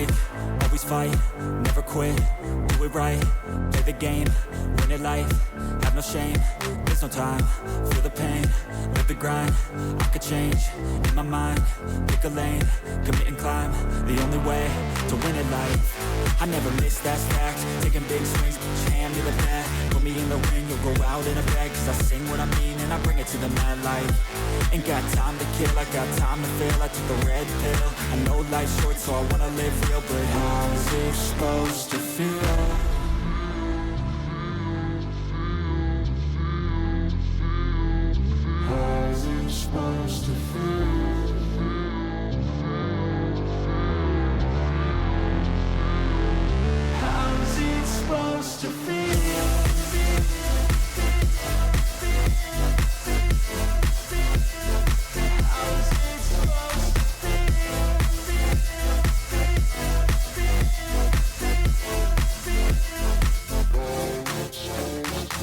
break, always fight, never quit, do it right, play the game, win it life, have no shame, there's no time, feel the pain, live the grind, I could change, in my mind, pick a lane, commit and climb, the only way to win it life. I never miss, that's fact, taking big swings, put your hand to the bat, put me in the ring, you'll go out in a bag, cause I sing what I mean and I bring it to the mad light. Ain't got time to kill, I got time to feel, I took the red pill, I know life's short so I wanna live real, but how's it supposed to feel? How's it supposed to feel? How's it supposed to feel?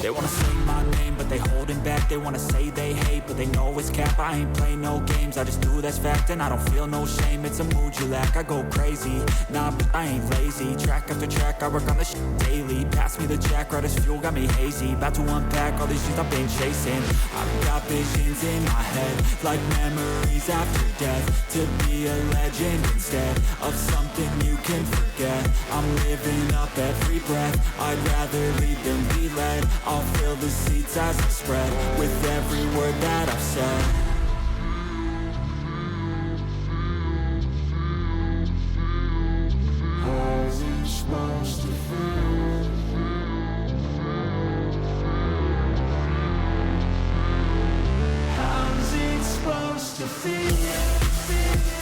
They wanna say my name, but they holding back. They wanna say they hate, but they know it's cap. I ain't play no games, I just do that's fact. And I don't feel no shame, it's a mood you lack. I go crazy, nah, but I ain't lazy. Track after track, I work on this shit daily. Pass me the jack, right as fuel, got me hazy. About to unpack all these things I've been chasing. I've got visions in my head, like memories after death. To be a legend instead of something you can forget. I'm living up every breath, I'd rather lead than be led. I'll fill the seats as I spread with every word that I've said. How's it supposed to feel? How's it supposed to feel?